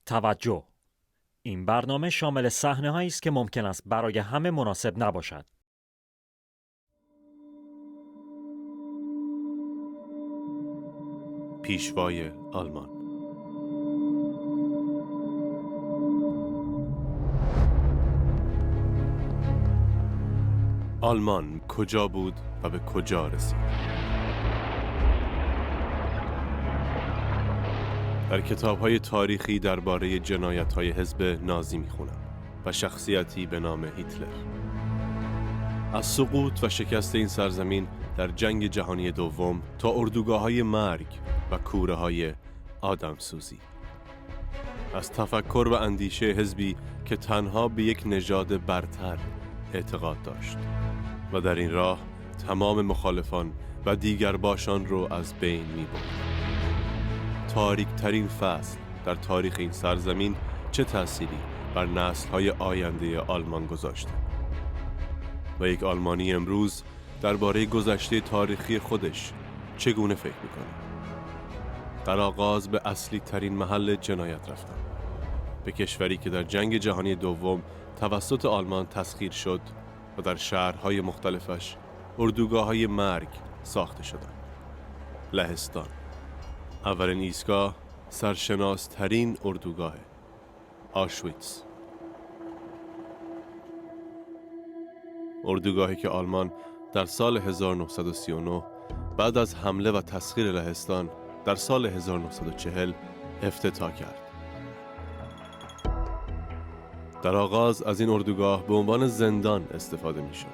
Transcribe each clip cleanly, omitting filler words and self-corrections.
توجه! این برنامه شامل صحنه‌هایی است که ممکن است برای همه مناسب نباشد. پیشوای آلمان. آلمان کجا بود و به کجا رسید؟ در کتاب‌های تاریخی درباره جنایت‌های حزب نازی می‌خونم و شخصیتی به نام هیتلر. از سقوط و شکست این سرزمین در جنگ جهانی دوم تا اردوگاه‌های مرگ و کوره‌های آدمسوزی. از تفکر و اندیشه حزبی که تنها به یک نژاد برتر اعتقاد داشت و در این راه تمام مخالفان و دیگر باشان رو از بین می‌برد. تاریک ترین فصل در تاریخ این سرزمین چه تأثیری بر نسل‌های آینده آلمان گذاشته و یک آلمانی امروز درباره گذشته تاریخی خودش چگونه فکر می‌کنه؟ در آغاز به اصلی ترین محل جنایت رفتم، به کشوری که در جنگ جهانی دوم توسط آلمان تسخیر شد و در شهرهای مختلفش اردوگاه‌های مرگ ساخته شدند. لهستان. اولین ایستگاه سرشناس ترین اردوگاه آشویتس. اردوگاهی که آلمان در سال 1939 بعد از حمله و تسخیر لهستان در سال 1940 افتتاح کرد. در آغاز از این اردوگاه به عنوان زندان استفاده می شد.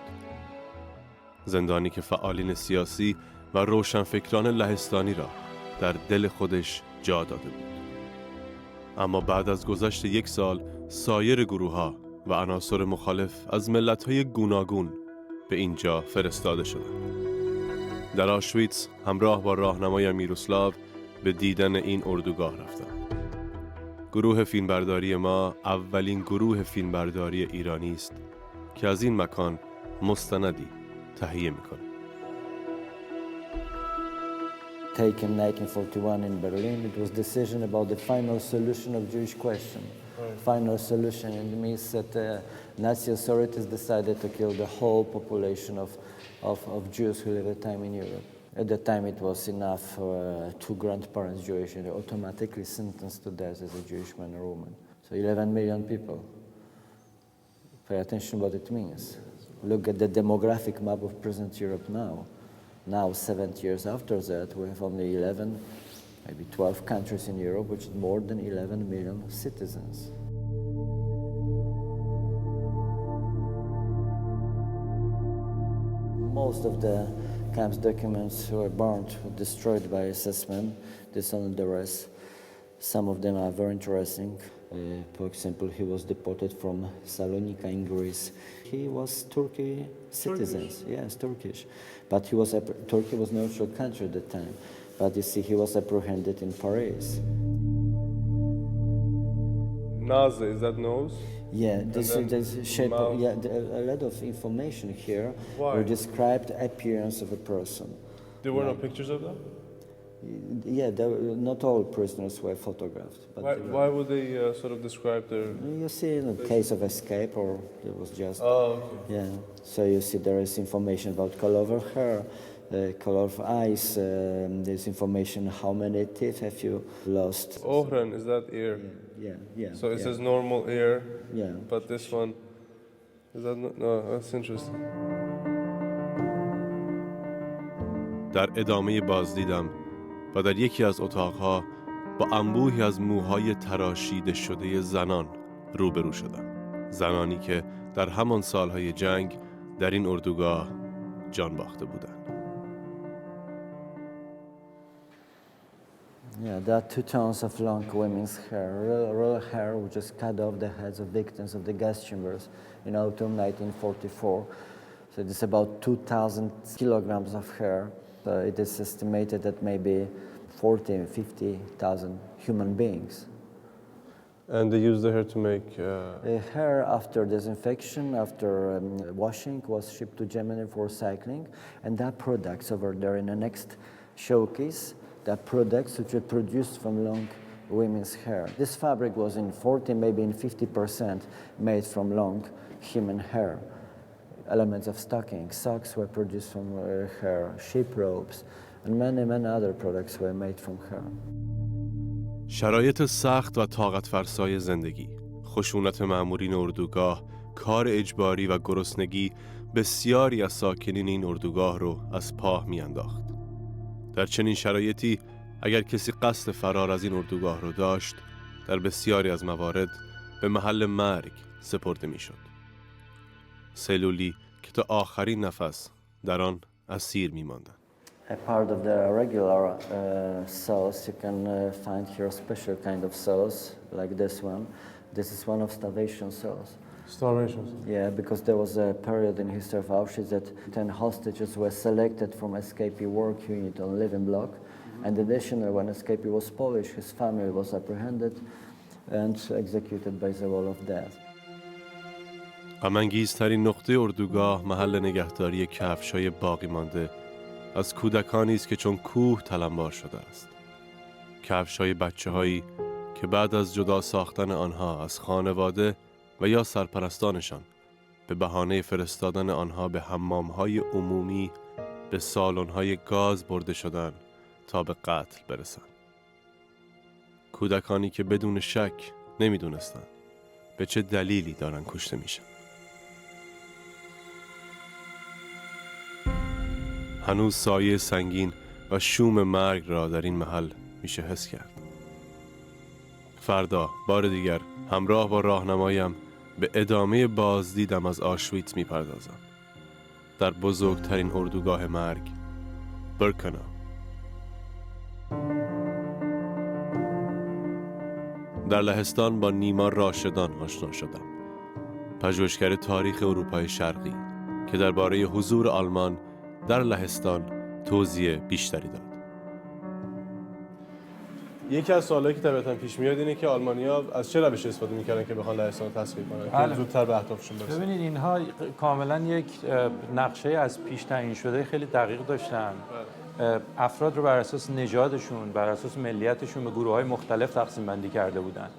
زندانی که فعالین سیاسی و روشنفکران لهستانی را در دل خودش جا داده بود. اما بعد از گذشت یک سال سایر گروه‌ها و عناصر مخالف از ملت‌های گوناگون به اینجا فرستاده شدند. در آشویتس همراه با راهنمای میراث به دیدن این اردوگاه رفتم. گروه فیلمبرداری ما اولین گروه فیلمبرداری ایرانی است که از این مکان مستندی تهیه می‌کند. Taken 1941 in Berlin, it was decision about the final solution of Jewish question. Final solution, and it means that Nazi authorities decided to kill the whole population of Jews who lived at the time in Europe. At the time it was enough for two grandparents Jewish and automatically sentenced to death as a Jewish man or woman. So 11 million people. Pay attention what it means. Look at the demographic map of present Europe now. Now, 70 years after that, we have only 11, maybe 12 countries in Europe, which is more than 11 million citizens. Most of the camp's documents were burnt, destroyed by assessment, disowned the rest. Some of them are very interesting. For example, he was deported from Salonika in Greece. He was Turkish citizen. Yes, Turkish. But Turkey was a neutral country at the time. But you see, he was apprehended in Paris. Nose, is that nose? Yeah, this shape. A lot of information here will describe the appearance of a person. There were no pictures of that? Yeah, not all prisoners were photographed. But why would they sort of describe their... You see, in the case of escape, or it was just... Oh, okay. Yeah, so you see there is information about color of hair, color of eyes, there's information how many teeth have you lost. Ohren, is that ear? Yeah. So it says normal ear, Yeah. but this one, is that... No, that's interesting. در ادامه بازدیدم و در یکی از اتاقها با انبوهی از موهای تراشیده شده زنان روبرو شدم. زنانی که در همان سالهای جنگ در این اردوگاه جان باخته بودند. Yeah, there are two tones of long women's hair. Real hair, which is cut off the heads of victims of the gas chambers in autumn 1944. So it is about 2,000 kilograms of hair. So it is estimated that maybe 40,000, 50,000 human beings. And they use the hair to make... The hair after disinfection, after washing, was shipped to Germany for recycling. And there are products over there in the next showcase. There are products which are produced from long women's hair. This fabric was in 40, maybe in 50% made from long human hair. Elements of stocking, socks were produced from hair, sheep robes, and many other products were made from hair. شرایط سخت و طاقت فرسای زندگی، خشونت مأمورین اردوگاه، کار اجباری و گرسنگی بسیاری از ساکنین این اردوگاه رو از پا میانداخت. در چنین شرایطی اگر کسی قصد فرار از این اردوگاه رو داشت، در بسیاری از موارد به محل مرگ سپرده میشد. سلولی که تا آخرین نفس در آن اسیر میماندند. A part of the regular cells, you can find here a special kind of cells like this one. This is one of starvation cells. Starvation. Yeah, because there was a period in history of Auschwitz that 10 hostages were selected from escapee work unit on living block. And additionally, when escapee was Polish, his family was apprehended and executed by the wall of death. غم‌انگیزترین نقطه اردوگاه محل نگهداری کفش‌های باقی مانده از کودکانی است که چون کوه تلمبار شده است. کفش‌های بچه‌هایی که بعد از جدا ساختن آنها از خانواده و یا سرپرستانشان به بهانه فرستادن آنها به حمام‌های عمومی به سالن‌های گاز برده شدند تا به قتل برسند. کودکانی که بدون شک نمی‌دونستند به چه دلیلی دارن کشته میشن. هنوز سایه سنگین و شوم مرگ را در این محل میشه حس کرد. فردا بار دیگر همراه با راهنمایم به ادامه بازدیدم از آشویتس میپردازم. در بزرگترین اردوگاه مرگ، برکنو. در لهستان با نیما راشدان آشنا شدم. پژوهشگر تاریخ اروپای شرقی که درباره حضور آلمان در لهستان توضیح بیشتری داد. یکی از سوالایی که طبیعتاً پیش میاد اینه که آلمانی‌ها از چه روشی استفاده می‌کردن که بخوان لهستان رو تسخیر کنن که زودتر به اهدافشون برسن؟ ببینید اینها کاملا یک نقشه از پیش تعیین شده خیلی دقیق داشتن. افراد رو بر اساس نژادشون، بر اساس ملیتشون به گروه‌های مختلف تقسیم بندی کرده بودن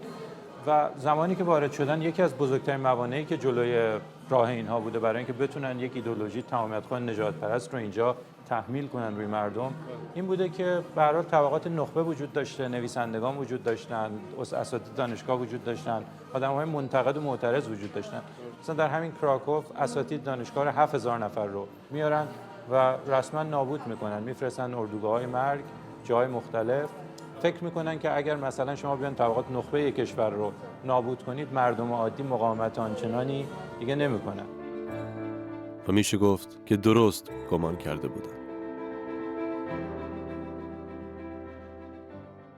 و زمانی که وارد شدن یکی از بزرگترین موانعی که جلوی راه اینها بوده برای اینکه بتونن یک ایدئولوژی تمامیت‌خواه نژاد پرست رو اینجا تحمیل کنن روی مردم این بوده که به هر حال طبقات نخبه وجود داشته، نویسندگان وجود داشتن، اساتید دانشگاه وجود داشتن، آدم‌های منتقد و معترض وجود داشتن. مثلا در همین کراکوف اساتید دانشگاه 7000 نفر رو میارن و رسما نابود میکنن، میفرستن اردوگاه‌های مرگ جای مختلف. فکر میکنن که اگر مثلا شما بیان طبقات نخبه یک کشور رو نابود کنید، مردم عادی مقاومت آنچنانی دیگه نمیکنن. و میشه گفت که درست گمان کرده بودن.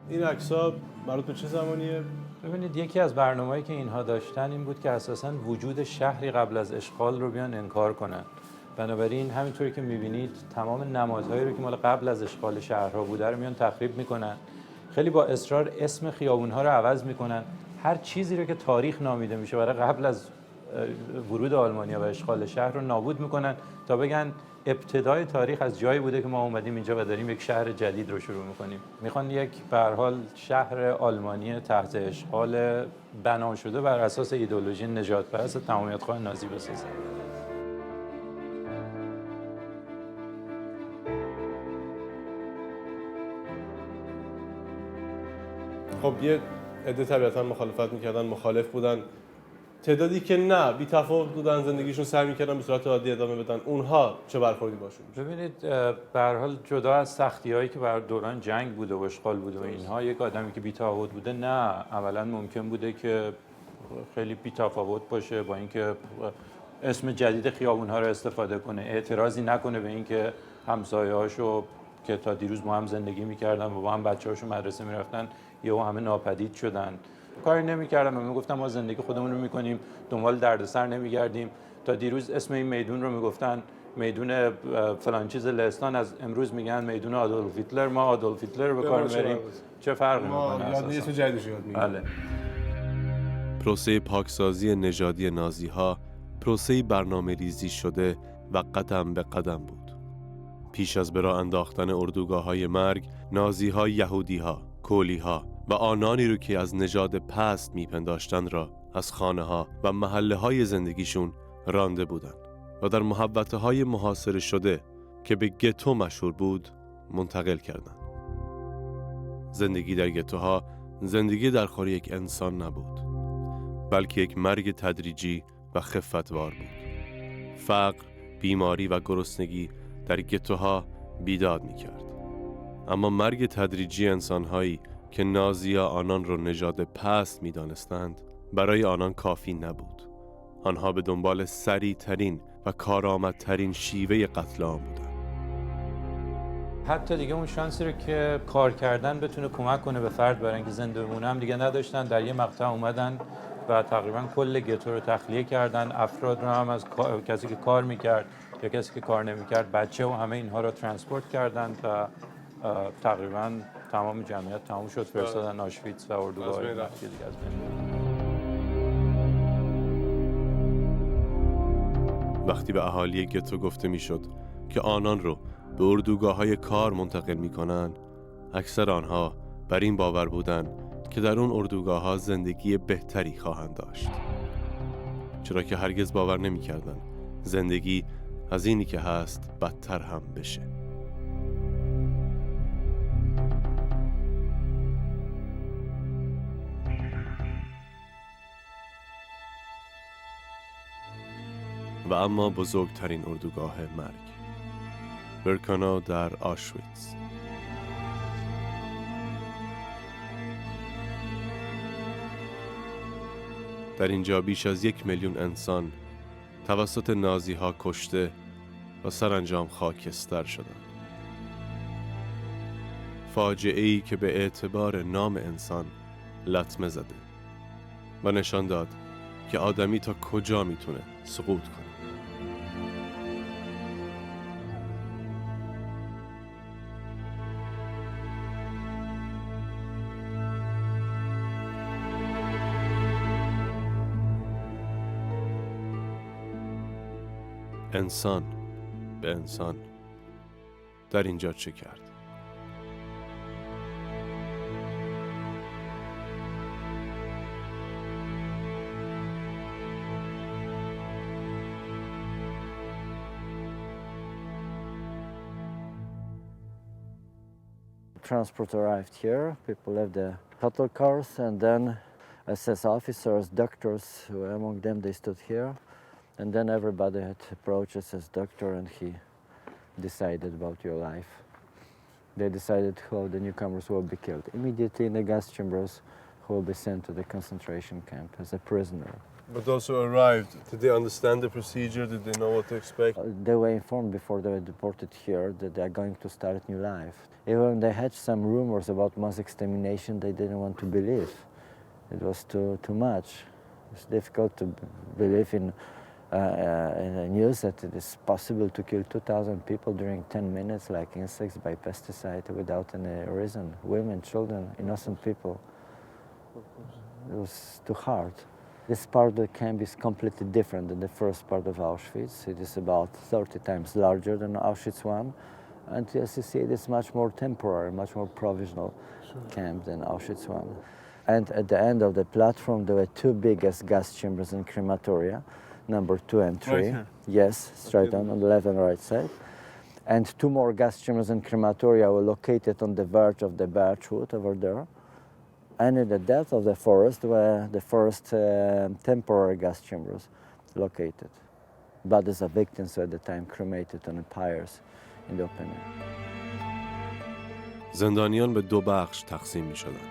این عکس‌ها مربوط به چه زمانیه؟ ببینید یکی از برنامه‌ای که اینها داشتن این بود که اساساً وجود شهری قبل از اشغال رو بیان انکار کنن. بنابراین همینطوری که می‌بینید تمام نمادهایی رو که مال قبل از اشغال شهرها بوده رو میان تخریب میکنن. خیلی با اصرار اسم خیابون‌ها رو عوض میکنن. هر چیزی رو که تاریخ نامیده میشه برای قبل از ورود آلمانیا و اشغال شهر رو نابود میکنن تا بگن ابتدای تاریخ از جایی بوده که ما اومدیم اینجا و داریم یک شهر جدید رو شروع میکنیم. میخوان یک به هر حال شهر آلمانی تحت اشغال بنا شده بر اساس ایدئولوژی نژادپرست تمامیت‌خواه نازی بسازن. خب یه عده طبیعتاً مخالفت میکردن، مخالف بودن. تعدادی که نه بی تفاوت بودن، زندگیشون سعی میکردن به صورت عادی ادامه بدن، اونها چه برخوردی باشون؟ ببینید به هر حال جدا از سختی‌هایی که بر دوران جنگ بوده و اشغال بوده و اینها، یک آدمی که بی تفاوت بوده نه اولا ممکن بوده که خیلی بی تفاوت باشه با اینکه اسم جدید خیابون‌ها رو استفاده کنه، اعتراضی نکنه به اینکه همسایه‌هاشو که تا دیروز با هم زندگی می‌کردن و با هم بچه‌هاشون مدرسه می‌رفتن یهو همه ناپدید شدن. کاری نمی‌کردن و میگفتن ما زندگی خودمون رو می‌کنیم، دنبال دردسر نمی‌گردیم. تا دیروز اسم این میدون رو میگفتن میدون فلان چیز لهستان، از امروز میگن میدون آدولف هیتلر. ما آدولف هیتلر رو به کار می‌بریم، چه فرقی می‌کنه؟ یاد اسم جدیدش یاد می‌گیریم. بله. پروسه پاکسازی نژادی نازی‌ها پروسه‌ای برنامه‌ریزی شده و قدم به قدم بود. پیش از به راه انداختن اردوگاه‌های مرگ، نازی‌ها یهودی‌ها، کولی‌ها و آنانی رو که از نژاد پست میپنداشتن را از خانه ها و محله های زندگیشون رانده بودن و در محوطه های محاصره شده که به گتو مشهور بود منتقل کردند. زندگی در گتوها زندگی در خور یک انسان نبود، بلکه یک مرگ تدریجی و خفتوار بود. فقر، بیماری و گرسنگی در گتوها بیداد می‌کرد. اما مرگ تدریجی انسان‌هایی که نازی‌ها آنان را نژاد پست می‌دانستند برای آنان کافی نبود. آنها به دنبال سریع‌ترین و کارآمدترین شیوه قتل عام بودند. حتی دیگه اون شانسی رو که کار کردن بتونه کمک کنه به فرد برای اینکه زنده بمونه هم دیگه نداشتن. در یه مقطع اومدن و تقریبا کل گتو رو تخلیه کردن. افراد رو هم از کسی که کار میکرد یا کسی که کار نمیکرد، بچه و همه اینها رو ترانسپورت کردن و تقریبا تمام جمعیت تمام شد، فرستادن آشویتس و اردوگاه دیگه از بین. وقتی به اهالی گتو گفته میشد که آنان رو به اردوگاه‌های کار منتقل می‌کنن، اکثر آنها بر این باور بودند که در اون اردوگاه‌ها زندگی بهتری خواهند داشت، چرا که هرگز باور نمی‌کردند زندگی از اینی که هست بدتر هم بشه. و اما بزرگترین اردوگاه مرگ، برکنو در آشویتس. در اینجا بیش از 1 میلیون انسان توسط نازی ها کشته و سرانجام خاکستر شدند. فاجعه‌ای که به اعتبار نام انسان لطمه زده و نشان داد که آدمی تا کجا میتونه سقوط کنه. انسان به انسان در اینجا چه کرد؟ Transport arrived here, people left the shuttle cars, and then SS officers, doctors, among them they stood here, and then everybody had approached SS doctor and he decided about your life. They decided how the newcomers will be killed. Immediately in the gas chambers, who will be sent to the concentration camp as a prisoner. But those who arrived, did they understand the procedure? Did they know what to expect? They were informed before they were deported here that they are going to start a new life. Even when they had some rumors about mass extermination, they didn't want to believe. It was too much. It's difficult to believe in news that it is possible to kill 2,000 people during 10 minutes like insects by pesticide without any reason. Women, children, innocent people. It was too hard. This part of the camp is completely different than the first part of Auschwitz. It is about 30 times larger than Auschwitz I. And as you see, it is much more temporary, much more provisional camp than Auschwitz I. And at the end of the platform, there were two biggest gas chambers and crematoria, number 2 and 3. Right here? Yes, straight on the left and right side. And 2 more gas chambers and crematoria were located on the verge of the birchwood over there. And in the depth of the forest were the first temporary gas chambers located. Bodies of victims were at the time cremated on the pyres in the open air. زندانیان به 2 بخش تقسیم می شدند.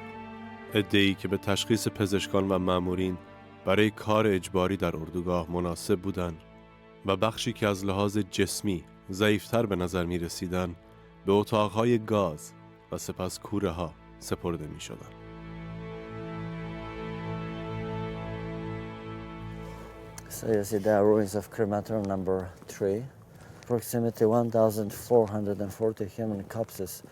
عده‌ای که به تشخیص پزشکان و مامورین برای کار اجباری در اردوگاه مناسب بودند و بخشی که از لحاظ جسمی ضعیفتر به نظر می رسیدند به اتاقهای گاز و سپس کوره ها سپرده می شدند. So you see the ruins of crematorium number 3. Approximately 1,440 human corpses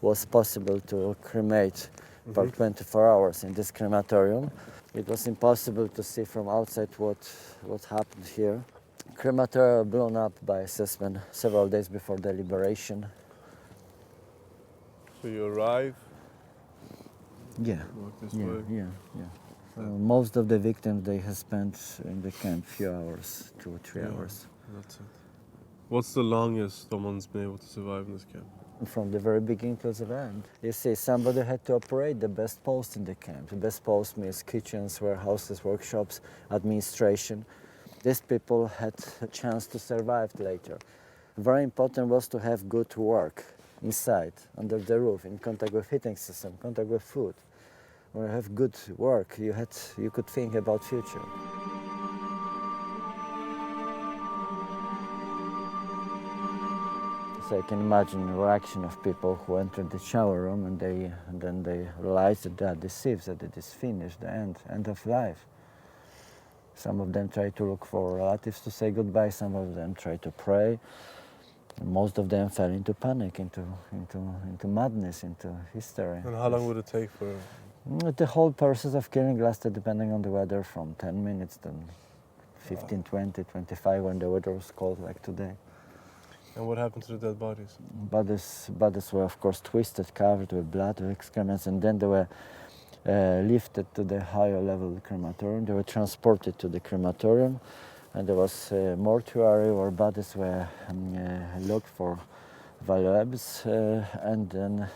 was possible to cremate for 24 hours in this crematorium. It was impossible to see from outside what happened here. Crematorium blown up by assessment several days before the liberation. So you arrive, Yeah, work this yeah, way? yeah. Most of the victims, they have spent in the camp few hours, 2 or 3 hours. That's it. What's the longest someone's been able to survive in this camp? From the very beginning to the end. You see, somebody had to operate the best post in the camp. The best post means kitchens, warehouses, workshops, administration. These people had a chance to survive later. Very important was to have good work inside, under the roof, in contact with heating system, contact with food. When you have good work, you could think about future. So you can imagine the reaction of people who entered the shower room and then they realized that they are deceived, that it is finished, the end of life. Some of them try to look for relatives to say goodbye, some of them try to pray. And most of them fell into panic, into madness, into hysteria. And how long would it take for... The whole process of killing lasted, depending on the weather, from 10 minutes to 15, 20, 25 when the weather was cold like today. And what happened to the dead bodies? Bodies were, of course, twisted, covered with blood, with excrements, and then they were lifted to the higher level crematorium. They were transported to the crematorium, and there was a mortuary where bodies were looked for valuables, and then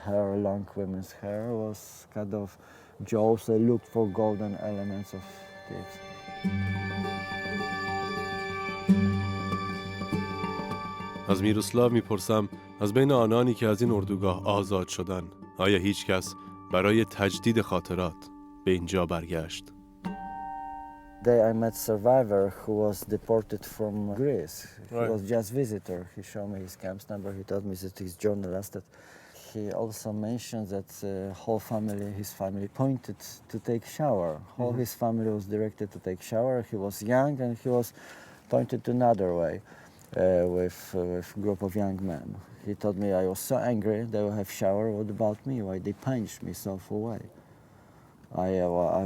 hair, long women's hair, was kind of jewels. They looked for golden elements of thieves. از میروسلاو میپرسم از بین آنانی که از این اردوگاه آزاد شدن آیا هیچ کس برای تجدید خاطرات به اینجا برگشت؟ Day I met survivor who was deported from Greece. He Right. was just visitor. He showed me his camp's number. He told me that his journalist that he also mentioned that his family pointed to take shower. Whole his family was directed to take shower. He was young and he was pointed to another way with a group of young men. He told me I was so angry they will have shower. What about me? Why they punched me so away? I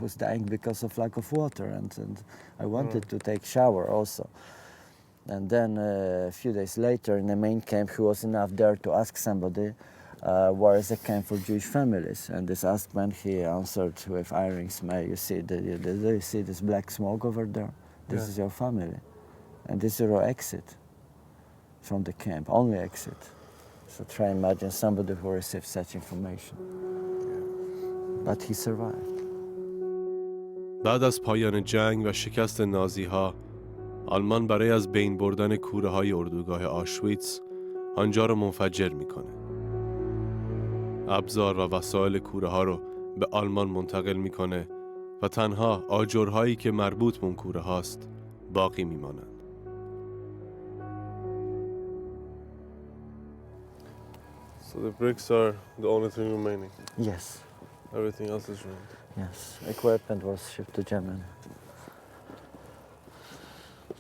was dying because of lack of water, and I wanted to take shower also. And then a few days later, in the main camp, he was enough there to ask somebody, where is a camp for Jewish families? And this asked man, he answered with iron smile, you see this black smoke over there? This is your family. And this is your exit from the camp, only exit. So try and imagine somebody who received such information. But he survived. بعد از پایان جنگ و شکست نازی‌ها، آلمان برای از بین بردن کوره‌های اردوگاه آشویتس آنجا را منفجر می‌کنه. ابزار و وسایل کوره‌ها رو به آلمان منتقل می‌کنه و تنها آجرهایی که مربوط به اون کوره‌هاست باقی می‌مانند. So the bricks are the only thing remaining. Yes, Everything else is ruined. yes. Equipment was shipped to Germany.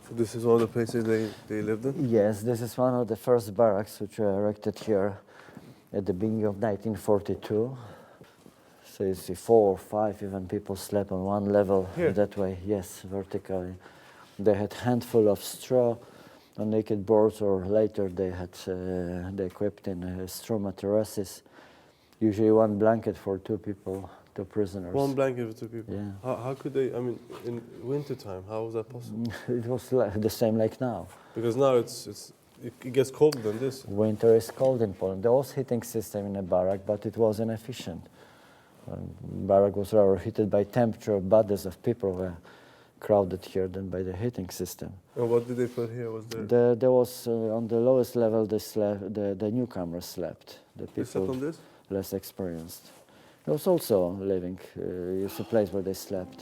So this is one of the places they lived in? Yes, this is one of the first barracks which were erected here at the beginning of 1942. So you see 4 or 5 even people slept on one level Here? that way, yes, vertically. They had handful of straw on naked boards, or later they equipped in straw mattresses. Usually one blanket for 2 people, 2 prisoners. One blanket for 2 people? Yeah. How could they, I mean, in winter time, how was that possible? It was the same like now. Because now it gets colder than this. Winter is cold in Poland. There was heating system in the barrack, but it was inefficient. Barrack was rather heated by temperature. Bodies of people were crowded here than by the heating system. And what did they put here? Was there? There was on the lowest level the newcomers slept. The They slept people on this? less experienced. There was also living. It's a place where they slept.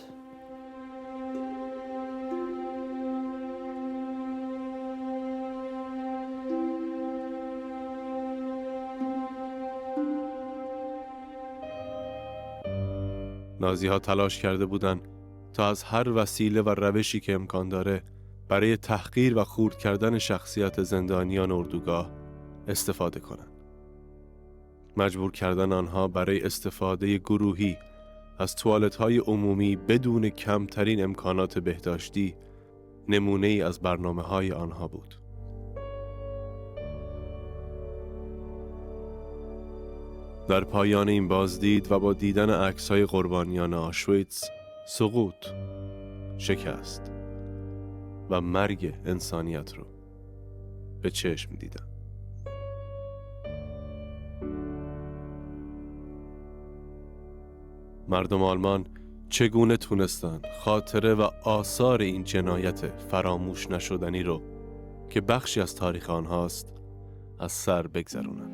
نازی‌ها تلاش کرده بودند تا از هر وسیله و روشی که امکان داره برای تحقیر و خرد کردن شخصیت زندانیان اردوگاه استفاده کنند. مجبور کردن آنها برای استفاده گروهی از توالت‌های عمومی بدون کمترین امکانات بهداشتی نمونه‌ای از برنامه‌های آنها بود. در پایان این بازدید و با دیدن عکس‌های قربانیان آشویتس، سقوط، شکست و مرگ انسانیت رو به چشم دیدم. مردم آلمان چگونه تونستن خاطره و آثار این جنایت فراموش نشدنی رو که بخشی از تاریخ آنهاست از سر بگذرونن.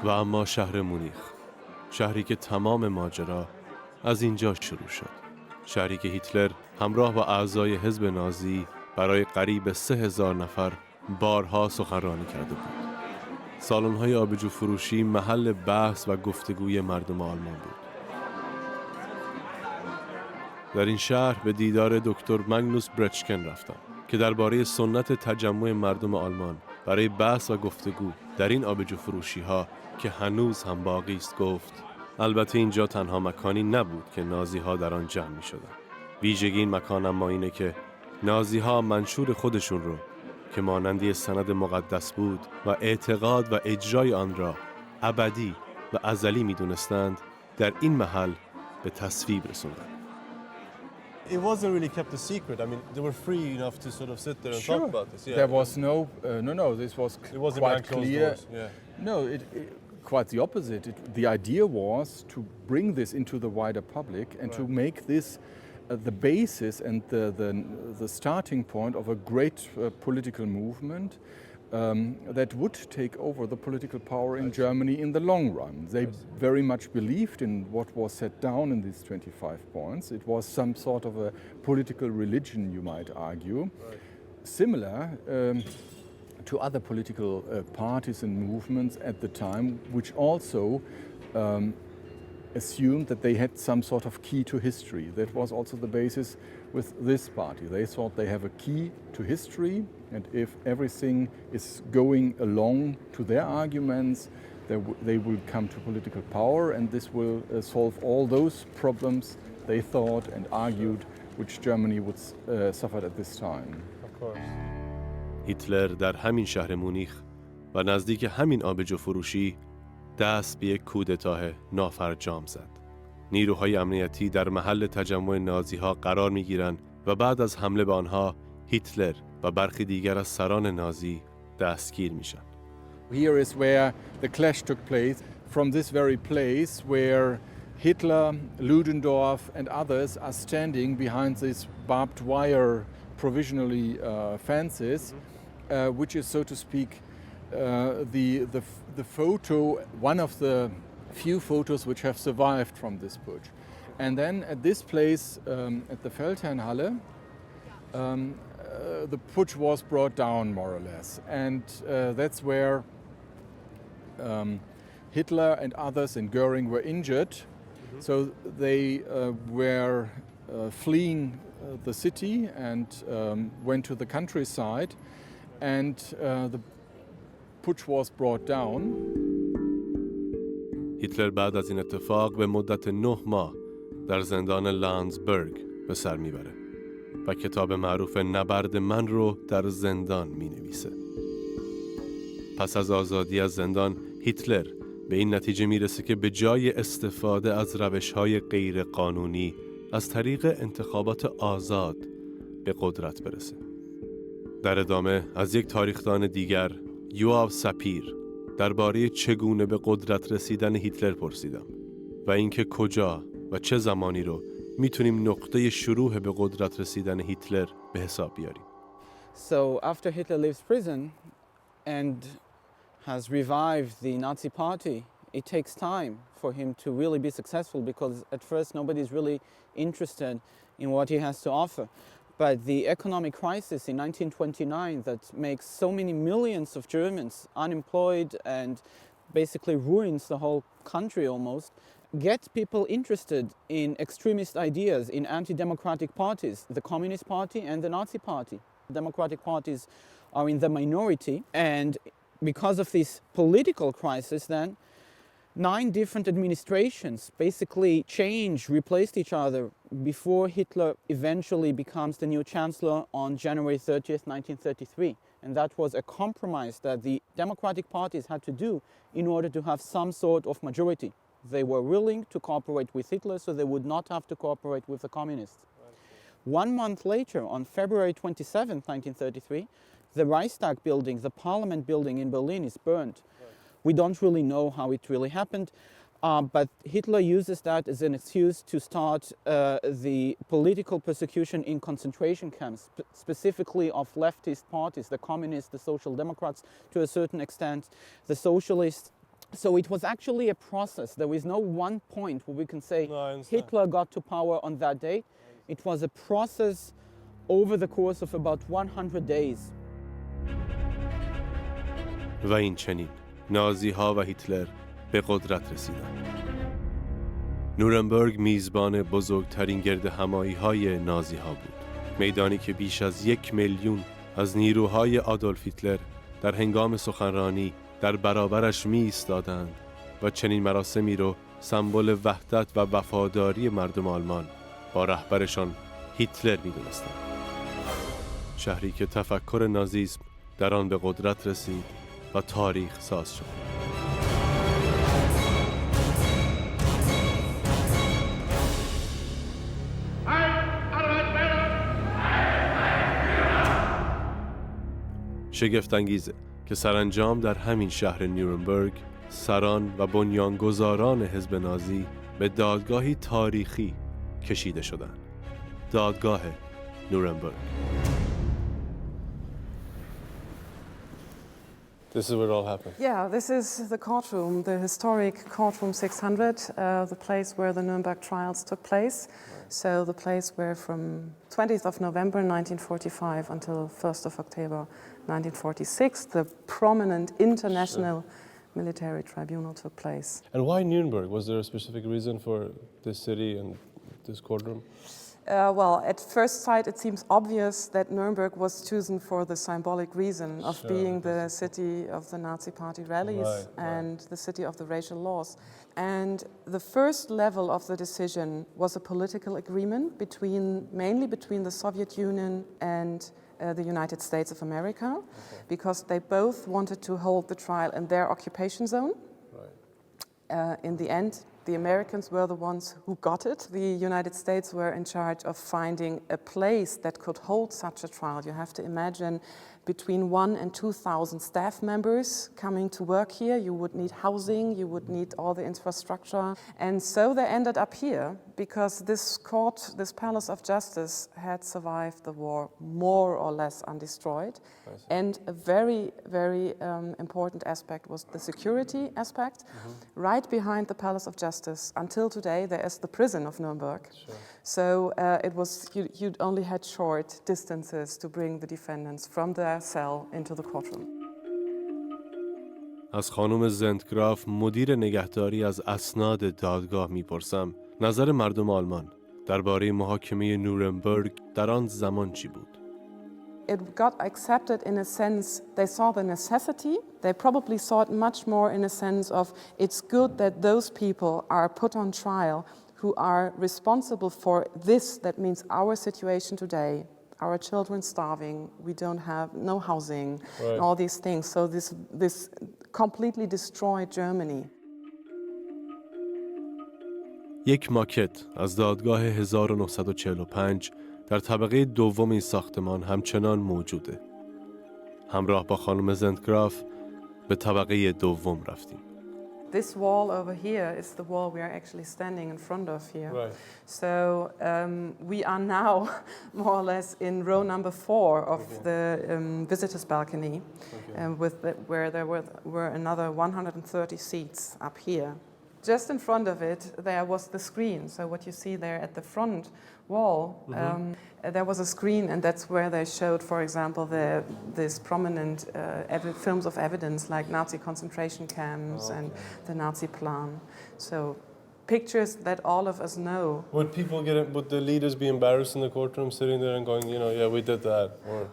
و اما شهر مونیخ، شهری که تمام ماجرا از اینجا شروع شد. شهری که هیتلر همراه با اعضای حزب نازی برای قریب 3000 نفر بارها سخنرانی کرده بود. سالن‌های آبجو فروشی محل بحث و گفتگوی مردم آلمان بود. در این شهر به دیدار دکتر مگنوس برچکن رفتم که درباره سنت تجمع مردم آلمان برای بحث و گفتگو در این آبجو فروشی ها که هنوز هم باقی است گفت. البته اینجا تنها مکانی نبود که نازی ها در آن جمع می شدن. ویژگی این مکان اما اینه که نازی ها منشور خودشون رو که مانندی سند مقدس بود و اعتقاد و اجرای آن را ابدی و ازلی می دونستند در این محل به تصویب رسوندند. It wasn't really kept a secret. I mean, they were free enough to sort of sit there and talk about this. Yeah. There was no. This was It wasn't quite behind closed clear. doors. Yeah. No, quite the opposite. The idea was to bring this into the wider public and to make this the basis and the starting point of a great political movement that would take over the political power in Germany in the long run. They very much believed in what was set down in these 25 points. It was some sort of a political religion, you might argue, similar to other political parties and movements at the time, which also assumed that they had some sort of key to history. That was also the basis with this party. They thought they have a key to history, and if everything is going along to their arguments, they will come to political power, and this will solve all those problems they thought and argued which Germany would suffer at this time. Of course. هیتلر در همین شهر مونیخ و نزدیک همین آبجو فروشی دست به یک کودتاه نافرجام زد. نیروهای امنیتی در محل تجمع نازی‌ها قرار می‌گیرند و بعد از حمله به آنها هیتلر و برخی دیگر از سران نازی دستگیر میشن. Here is where the clash took place, from this very place where Hitler, Ludendorff and others are standing behind these barbed wire provisionally fences, which is, so to speak, the photo, one of the few photos which have survived from this putsch. And then at this place, at the Feldherrnhalle, the putsch was brought down more or less. And that's where Hitler and others and Goering were injured. So they were fleeing the city and went to the countryside, and the putsch was brought down. هیتلر بعد از این اتفاق به مدت 9 ماه در زندان لانزبرگ به سر میبره و کتاب معروف نبرد من رو در زندان می‌نویسه. پس از آزادی از زندان، هیتلر به این نتیجه میرسه که به جای استفاده از روش‌های غیرقانونی از طریق انتخابات آزاد به قدرت برسه. در ادامه از یک تاریخدان دیگر، یوآو سپیر، درباره چگونه به قدرت رسیدن هیتلر پرسیدم و اینکه کجا و چه زمانی رو میتونیم نقطه شروع به قدرت رسیدن هیتلر به حساب بیاریم. So after Hitler leaves prison and has revived the Nazi party, it takes time for him to really be successful because at first nobody's really interested in what he has to offer. But the economic crisis in 1929 that makes so many millions of Germans unemployed and basically ruins the whole country almost, gets people interested in extremist ideas in anti-democratic parties, the Communist Party and the Nazi Party. Democratic parties are in the minority, and because of this political crisis then, 9 different administrations basically replaced each other before Hitler eventually becomes the new chancellor on January 30th, 1933. And that was a compromise that the democratic parties had to do in order to have some sort of majority. They were willing to cooperate with Hitler, so they would not have to cooperate with the communists. 1 month later, on February 27th, 1933, the Reichstag building, the parliament building in Berlin is burned. We don't really know how it really happened, but Hitler uses that as an excuse to start the political persecution in concentration camps, specifically of leftist parties, the communists, the social democrats, to a certain extent, the socialists. So it was actually a process. There is no one point where we can say Hitler got to power on that date. It was a process over the course of about 100 days. و این چنین نازی ها و هیتلر به قدرت رسیدند. نورنبرگ میزبان بزرگترین گرد همایی های نازی ها بود. میدانی که بیش از 1 میلیون از نیروهای آدولف هیتلر در هنگام سخنرانی در برابرش می ایستادند و چنین مراسمی رو سمبل وحدت و وفاداری مردم آلمان با رهبرشان هیتلر می دونستند. شهری که تفکر نازیسم در آن به قدرت رسید و تاریخ ساز شد. شگفت انگیزه که سرانجام در همین شهر نیورنبرگ سران و بنیانگذاران حزب نازی به دادگاهی تاریخی کشیده شدند. دادگاه نیورنبرگ. This is where it all happened. Yeah, this is the courtroom, the historic courtroom 600, the place where the Nuremberg trials took place. So the place where from 20th of November 1945 until 1st of October 1946, the prominent international military tribunal took place. And why Nuremberg? Was there a specific reason for this city and this courtroom? Well, at first sight, it seems obvious that Nuremberg was chosen for the symbolic reason of being the city of the Nazi Party rallies and the city of the racial laws. And the first level of the decision was a political agreement mainly between the Soviet Union and the United States of America, because they both wanted to hold the trial in their occupation zone. In the end, the Americans were the ones who got it. The United States were in charge of finding a place that could hold such a trial. You have to imagine between 1,000 and 2,000 staff members coming to work here. You would need housing, you would need all the infrastructure. And so they ended up here because this court, this Palace of Justice, had survived the war more or less undestroyed. And a very, very important aspect was the security aspect. Right behind the Palace of Justice, until today, there is the prison of Nuremberg. So it was, you only had short distances to bring the defendants from their cell into the courtroom. از خانم زندگراف مدیر نگهداری از اسناد دادگاه میپرسم نظر مردم آلمان درباره محاکمه نورنبرگ در آن زمان چی بود؟ It got accepted in a sense, they saw the necessity. They probably saw it much more in a sense of it's good that those people are put on trial who are responsible for this, that means our situation today, our children starving, we don't have no housing, and all these things. So this completely destroyed Germany. یک ماکت از دادگاه 1945 در طبقه دوم این ساختمان همچنان موجوده. همراه با خانم زندگراف به طبقه دوم رفتیم. This wall over here is the wall we are actually standing in front of here. Right. So we are now more or less in row number 4 of the visitors' balcony, where there were another 130 seats up here. Just in front of it, there was the screen. So what you see there at the front wall, there was a screen, and that's where they showed, for example, these prominent films of evidence like Nazi concentration camps and the Nazi plan. So pictures that all of us know. Would the leaders be embarrassed in the courtroom, sitting there and going, yeah, we did that, or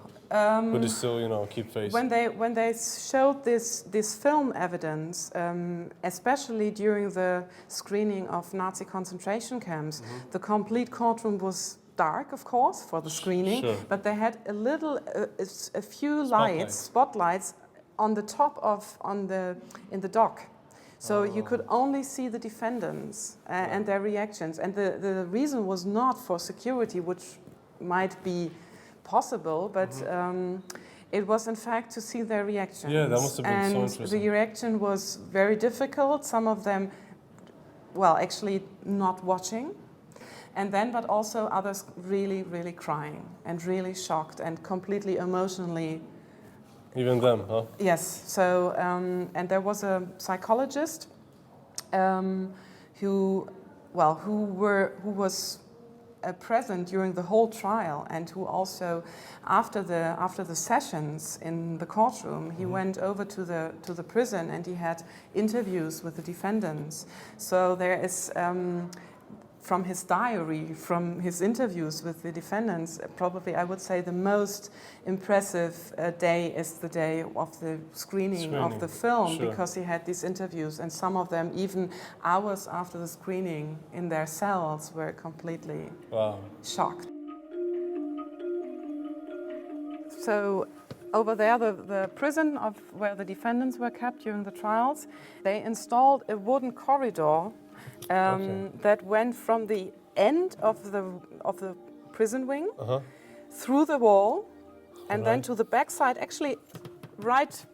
would they still, keep face? When they showed this film evidence, especially during the screening of Nazi concentration camps, the complete courtroom was dark, of course, for the screening, but they had a few spotlights on the top in the dock. So you could only see the defendants and their reactions. And the reason was not for security, which might be possible, but it was in fact to see their reactions. Yeah, that must have been so interesting. And the reaction was very difficult. Some of them, actually not watching. And then, but also others really, really crying and really shocked and completely emotionally. Even them, huh? Yes. So, and there was a psychologist who was present during the whole trial, and who also, after the sessions in the courtroom, he went over to the prison and he had interviews with the defendants. So there is. From his diary, from his interviews with the defendants, probably I would say the most impressive day is the day of the screening of the film, because he had these interviews, and some of them even hours after the screening in their cells were completely shocked. So over there, the prison of where the defendants were kept during the trials, they installed a wooden corridor that went from the end of the prison wing through the wall, and then to the back side, actually right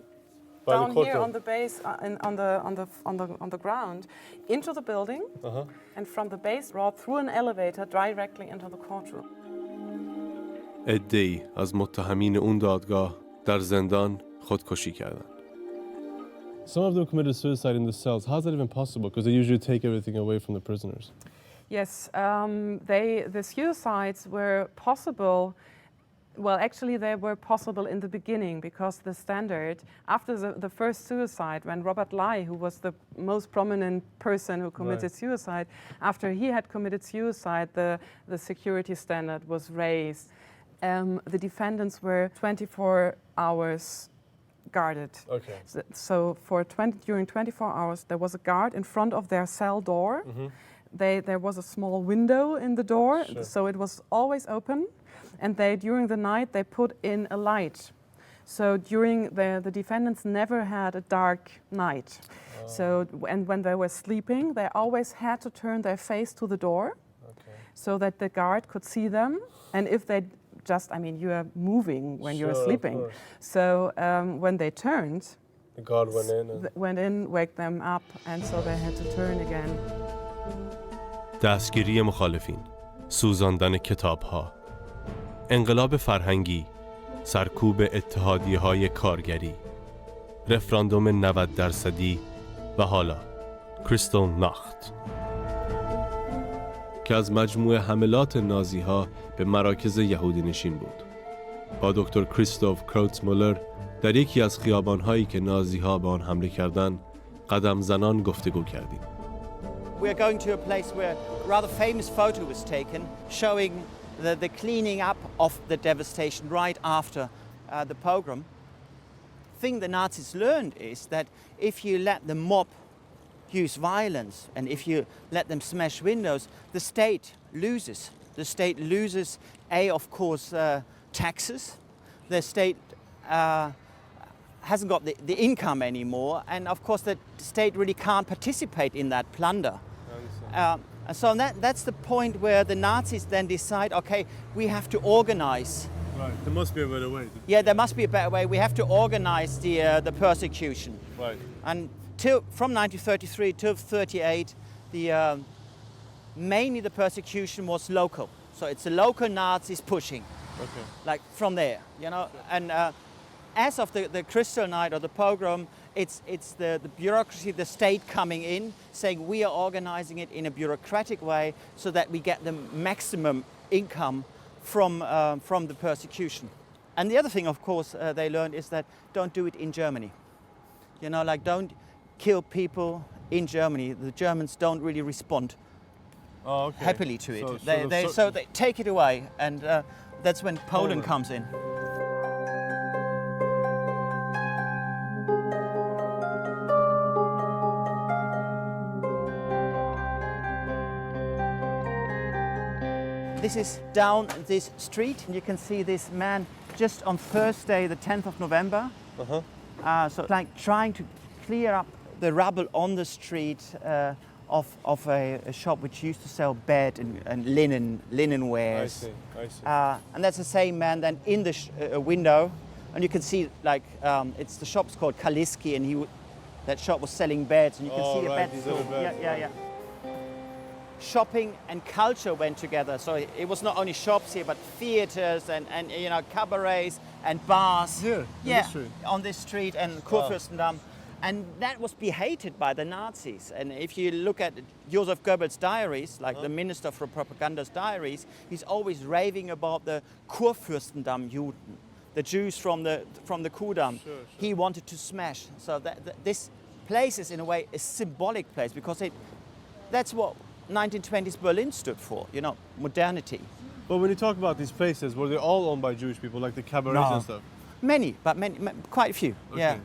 down here on the base, on the ground, into the building, and from the base brought through an elevator directly into the courtroom. عده‌ای از متهمین اون دادگاه در زندان خودکشی کردند. Some of them committed suicide in the cells. How's that even possible? Because they usually take everything away from the prisoners. Yes, the suicides were possible. Well, actually, they were possible in the beginning, because the standard, after the first suicide, when Robert Lai, who was the most prominent person who committed suicide, after he had committed suicide, the security standard was raised. The defendants were 24 hours guarded. Okay. So during 24 hours, there was a guard in front of their cell door. There was a small window in the door, so it was always open. And during the night, they put in a light. So during the defendants never had a dark night. So, and when they were sleeping, they always had to turn their face to the door, so that the guard could see them. And if they you are moving when you're sleeping. So when they turned, the guard went in, wake them up, and so they had to turn again. دستگیری مخالفین، سوزاندن کتاب‌ها، انقلاب فرهنگی، سرکوب اتحادیه‌های کارگری، رفراندوم 90% و حالا کریستال ناخت، که از مجموع حملات نازی‌ها به مراکز یهودی نشین بود. با دکتر کریستوف کروتزمولر در یکی از خیابان‌هایی که نازی‌ها به آن حمله کردند، قدم زنان گفتگو کردیم. We are going to a place where a rather famous photo was taken showing the cleaning up of the devastation right after the pogrom. The thing the Nazis learned is that if you let the mob use violence and if you let them smash windows, the state loses. The state loses, of course, taxes. The state hasn't got the income anymore, and of course the state really can't participate in that plunder. And so that's the point where the Nazis then decide, okay, we have to organize. Right. There must be a better way. Yeah, there must be a better way. We have to organize the persecution. Right. And from 1933 to 1938, mainly the persecution was local. So it's the local Nazis pushing, like from there, you know. And as of the Crystal Night or the pogrom, it's the bureaucracy, the state coming in, saying we are organizing it in a bureaucratic way so that we get the maximum income from the persecution. And the other thing, of course, they learned is that don't do it in Germany. You know, like don't kill people in Germany. The Germans don't really respond happily to it. So they take it away, and that's when Poland comes in. This is down this street, and you can see this man just on Thursday, the 10th of November. So like trying to clear up the rubble on the street of a shop which used to sell bed and linen wares. I see. And that's the same man then in the window, and you can see like it's the shop's called Kaliski, and that shop was selling beds, and you can see a bed store. Yeah. Shopping and culture went together, so it was not only shops here, but theaters and you know cabarets and bars. On this street and Kurfürstendamm. And that was behated by the Nazis. And if you look at Joseph Goebbels' diaries, like the Minister for Propaganda's diaries, he's always raving about the Kurfürstendamm Juden, the Jews from the Kudamm. Sure. He wanted to smash. So this place is in a way a symbolic place because that's what 1920s Berlin stood for, you know, modernity. But when you talk about these places, were they all owned by Jewish people, like the cabarets and stuff? Many, quite a few. Okay. Yeah,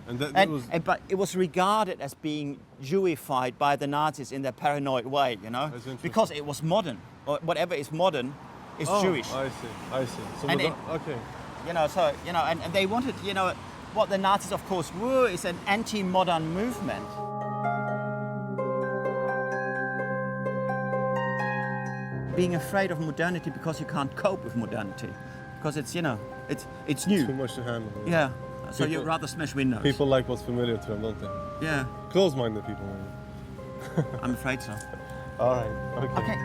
And but it was regarded as being Jewified by the Nazis in their paranoid way, you know, because it was modern, or whatever is modern, is Jewish. I see. So okay. You know, so you know, and they wanted, you know, what the Nazis, of course, were is an anti-modern movement. Being afraid of modernity because you can't cope with modernity, because it's, you know, it's new. Too much to handle. Yeah. So you'd rather smash windows. People like what's familiar to them, don't they? Yeah. Close-minded people, maybe. I'm afraid so. All right. Okay.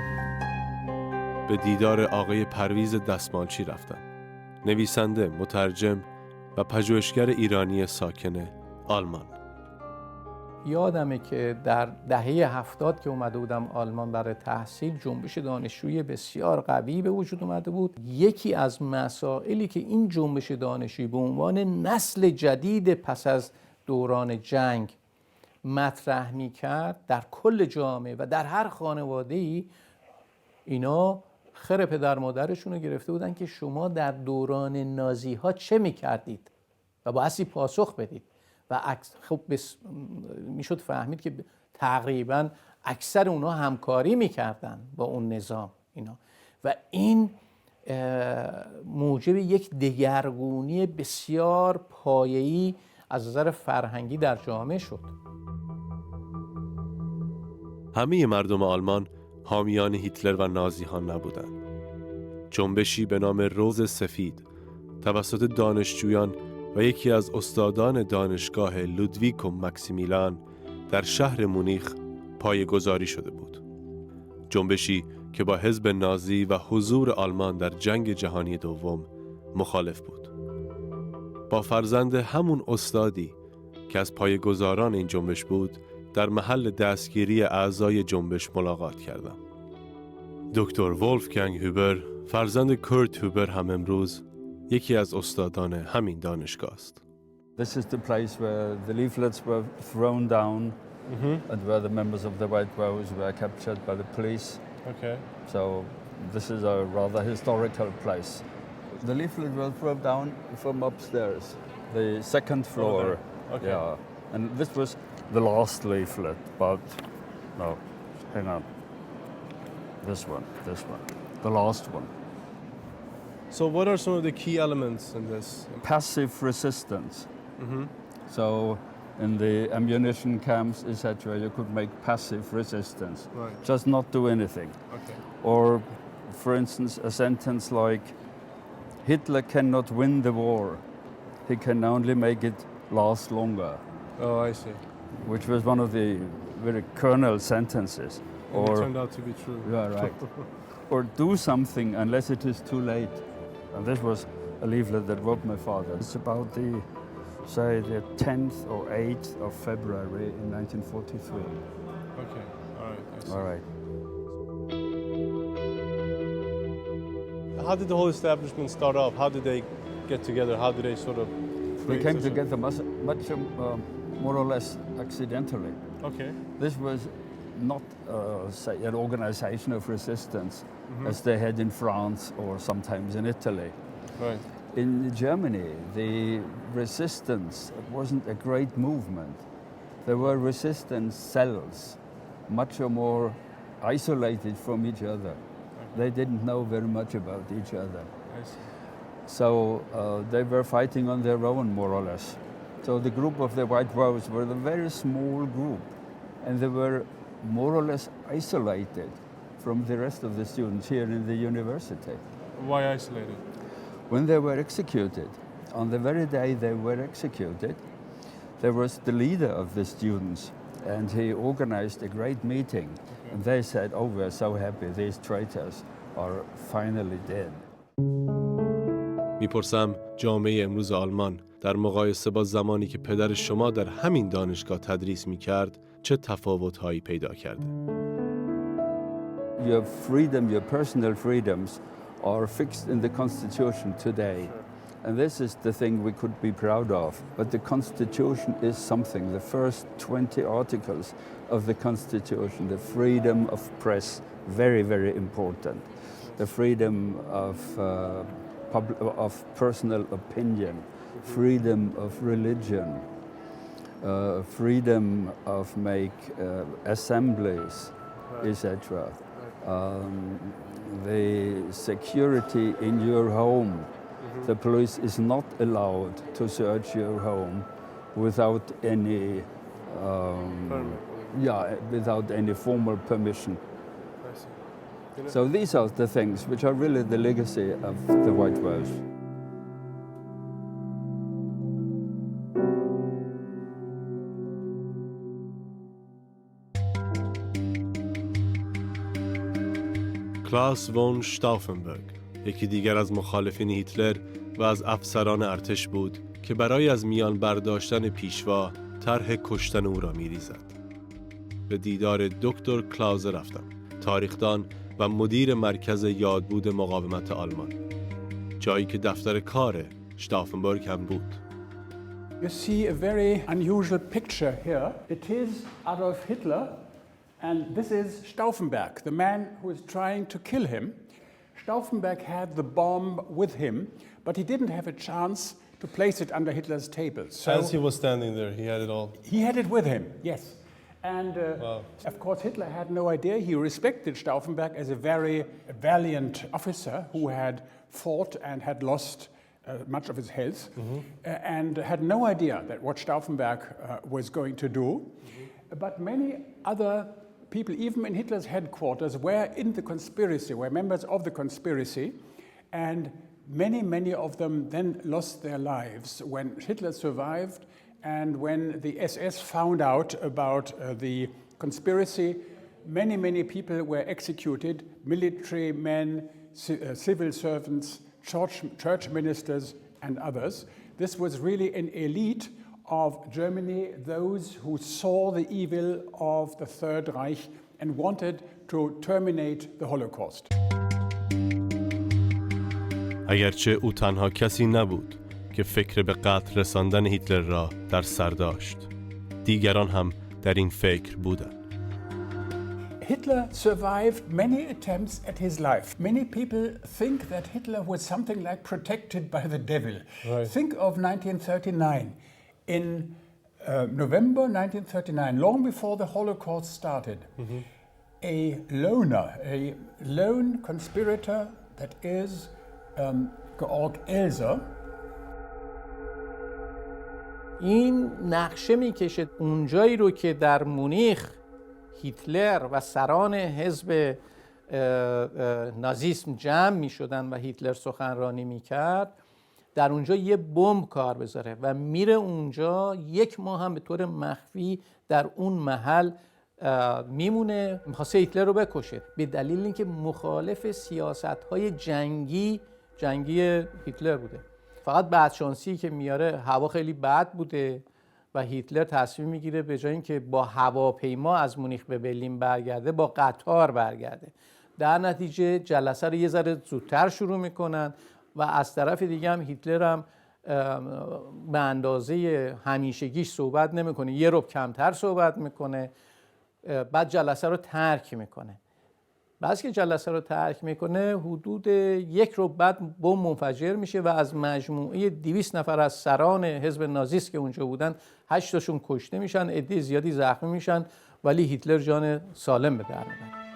به دیدار آقای پرویز دستمالچی رفتم. نویسنده، مترجم و پژوهشگر ایرانی ساکن آلمان. یادمه که در دهه 70 که اومده بودم آلمان برای تحصیل، جنبش دانشجویی بسیار قوی به وجود اومده بود. یکی از مسائلی که این جنبش دانشجویی به عنوان نسل جدید پس از دوران جنگ مطرح می‌کرد در کل جامعه و در هر خانواده‌ای، اینا خر پدر مادرشون رو گرفته بودن که شما در دوران نازی‌ها چه می‌کردید و بایستی پاسخ بدید. و خب میشد فهمید که تقریبا اکثر اونها همکاری میکردن با اون نظام اینا، و این موجب یک دگرگونی بسیار پایه‌ای از نظر فرهنگی در جامعه شد. همه مردم آلمان حامیان هیتلر و نازی ها نبودند. جنبشی به نام روز سفید توسط دانشجویان و یکی از استادان دانشگاه لودویک و مکسیمیلان در شهر مونیخ پایه‌گذاری شده بود. جنبشی که با حزب نازی و حضور آلمان در جنگ جهانی دوم مخالف بود. با فرزند همون استادی که از پایه‌گذاران این جنبش بود در محل دستگیری اعضای جنبش ملاقات کردم. دکتر ولفگنگ هوبر، فرزند کورت هوبر، هم امروز یکی از استادان همین دانشگاه است. This is the place where the leaflets were thrown down and where the members of the White Rose were captured by the police. Okay. So this is a rather historical place. The leaflet was thrown down from upstairs, the second floor. Okay. Yeah. And this was the last leaflet, but no, hang on. This one, the last one. So what are some of the key elements in this? Passive resistance. So in the ammunition camps, etc., you could make passive resistance. Right. Just not do anything. Okay. Or, for instance, a sentence like, Hitler cannot win the war. He can only make it last longer. Oh, I see. Which was one of the very kernel sentences. And it turned out to be true. Yeah, right. Or do something unless it is too late. And this was a leaflet that wrote my father. It's about the 10th or 8th of February in 1943. Okay, all right. I see. All right. How did the whole establishment start off? How did they get together? How did they sort of... We came together much more or less accidentally. Okay. This was not, say, an organization of resistance as they had in France or sometimes in Italy. Right. In Germany, the resistance wasn't a great movement. There were resistance cells, much more isolated from each other. They didn't know very much about each other. I see. So they were fighting on their own, more or less. So the group of the White Rose were a very small group, and they were more or less isolated from the rest of the students here in the university. Why isolated? When they were executed, on the very day they were executed, there was the leader of the students, and he organized a great meeting. And they said, oh, we're so happy, these traitors are finally dead. میپرسم جامعه امروز آلمان در مقایسه با زمانی که پدر شما در همین دانشگاه تدریس می‌کرد چه تفاوت‌هایی پیدا کرده؟ Your freedom, your personal freedoms are fixed in the Constitution today. And this is the thing we could be proud of. But the Constitution is something. The first 20 articles of the Constitution, the freedom of press, very, very important. The freedom of personal opinion, freedom of religion, freedom of make assemblies, etc. The security in your home. The police is not allowed to search your home without any, without any formal permission. So these are the things which are really the legacy of the White Rose. کلاس وون شتافنبرگ یکی دیگر از مخالفین هیتلر و از افسران ارتش بود که برای از میان برداشتن پیشوا طرح کشتن او را می‌ریزد. به دیدار دکتر کلاوزه رفتم، تاریخدان و مدیر مرکز یادبود مقاومت آلمان، جایی که دفتر کار شتافنبرگ هم بود. You see a very unusual picture here. It is Adolf Hitler, and this is Stauffenberg, the man who is trying to kill him. Stauffenberg had the bomb with him, but he didn't have a chance to place it under Hitler's table. So as he was standing there, he had it all? He had it with him, yes. And of course, Hitler had no idea. He respected Stauffenberg as a very valiant officer who had fought and had lost much of his health, and had no idea that what Stauffenberg was going to do. But many other people, even in Hitler's headquarters, were in the conspiracy, were members of the conspiracy, and many of them then lost their lives when Hitler survived, and when the SS found out about the conspiracy. Many people were executed, military men, civil servants, church ministers, and others. This was really an elite of Germany, those who saw the evil of the Third Reich and wanted to terminate the Holocaust. اگرچه او تنها کسی نبود که فکر به قتل رساندن هیتلر را در سر داشت، دیگران هم در این فکر بودند. Hitler survived many attempts at his life. Many people think that Hitler was something like protected by the devil. Right. Think of 1939. In November 1939, long before the Holocaust started, a loner, a lone conspirator that is Georg Elser. این نقشه میکشه اونجایی رو که در مونیخ هیتلر و سران حزب نازیسم جمع میشدن و هیتلر سخنرانی میکرد، در اونجا یه بمب کار بذاره و میره اونجا 1 ماه هم به طور مخفی در اون محل میمونه، میخواسته هیتلر رو بکشه به دلیل اینکه مخالف سیاست‌های جنگی هیتلر بوده. فقط بدشانسی که میاره هوا خیلی بد بوده و هیتلر تصمیم میگیره به جای اینکه با هواپیما از مونیخ به برلین برگرده با قطار برگرده. در نتیجه جلسه رو یه ذره زودتر شروع میکنن و از طرف دیگه هم هیتلر هم به اندازه همیشگیش صحبت نمیکنه، 1 ربع کمتر صحبت میکنه، بعد جلسه رو ترک میکنه. بعد که جلسه رو ترک میکنه حدود 1 ربع بعد بمب منفجر میشه و از مجموعه 200 نفر از سران حزب نازیست که اونجا بودن 8 تاشون کشته میشن، عده زیادی زخمی میشن، ولی هیتلر جان سالم به در میبره.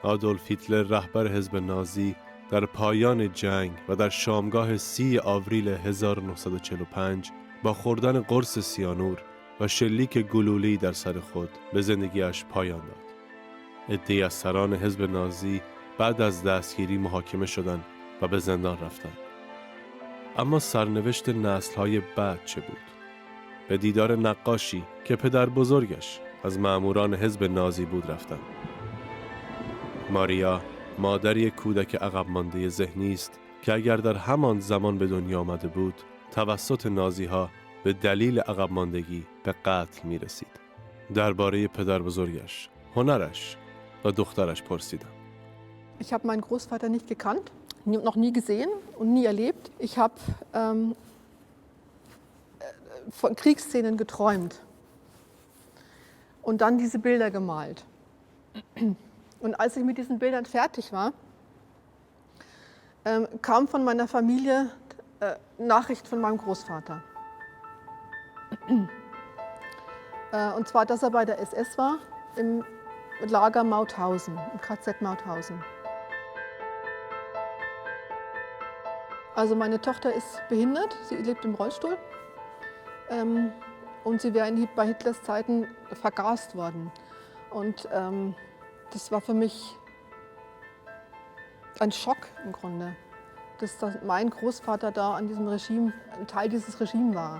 آدولف هیتلر رهبر حزب نازی در پایان جنگ و در شامگاه 30 آوریل 1945 با خوردن قرص سیانور و شلیک گلوله‌ای در سر خود به زندگیش پایان داد. عده‌ای از سران حزب نازی بعد از دستگیری محاکمه شدند و به زندان رفتند. اما سرنوشت نسل‌های بعد چه بود؟ به دیدار نقاشی که پدر بزرگش از مأموران حزب نازی بود رفتند. ماریا مادر یک کودک عقب مانده ذهنی است که اگر در همان زمان به دنیا آمده بود توسط نازی‌ها به دلیل عقب ماندگی به قتل می‌رسید. درباره پدر بزرگش، هنرش و دخترش پرسیدم. Ich habe meinen Großvater nicht gekannt, noch nie gesehen und nie erlebt. Ich habe von Kriegsszenen geträumt und dann diese Bilder gemalt. Und als ich mit diesen Bildern fertig war, kam von meiner Familie Nachricht von meinem Großvater. Und zwar, dass er bei der SS war, im Lager Mauthausen, im KZ Mauthausen. Also meine Tochter ist behindert, sie lebt im Rollstuhl und sie wäre bei Hitlers Zeiten vergast worden. Und das war für mich ein Schock im Grunde, dass mein Großvater da an diesem Regime, ein Teil dieses Regimes war.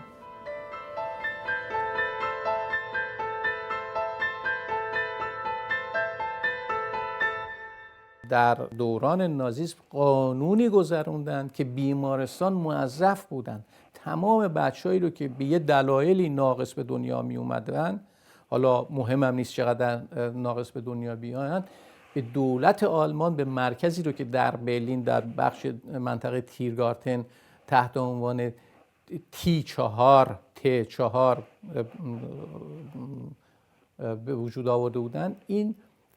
در دوران نازیسم قانونی گذروندن که بیمارستان موظف بودن تمام بچه‌هایی رو که به یه دلایلی ناقص به دنیا می اومدن، حالا مهمم نیست چقدر ناقص به دنیا بیان، به دولت آلمان، به مرکزی رو که در برلین در بخش منطقه تیرگارتن تحت عنوان T4 به وجود آورده بودن،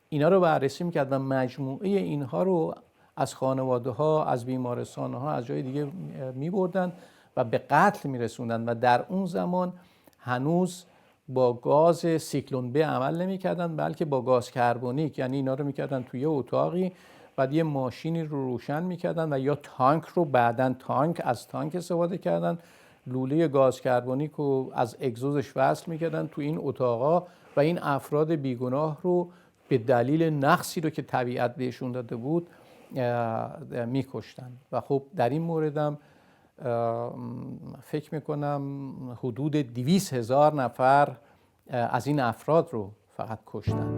اینا رو بررسی میکرد و مجموعه اینها رو از خانواده ها، از بیمارستان ها، از جای دیگه میبردن و به قتل میرسوندن و در اون زمان هنوز با گاز سیکلون ب عمل نمیکردن، بلکه با گاز کربونیک، یعنی اینا رو میکردن توی اتاقی، بعد یه ماشینی رو روشن میکردن و یا تانک رو بعدن از تانک استفاده کردن، لوله گاز کربونیک رو از اگزوزش وصل میکردن تو این اتاقا و این افراد بیگناه رو به دلیل نقصی رو که طبیعت بهشون داده بود میکشتن. و خب در این موردم فکر میکنم حدود 200,000 نفر از این افراد رو فقط کشتن.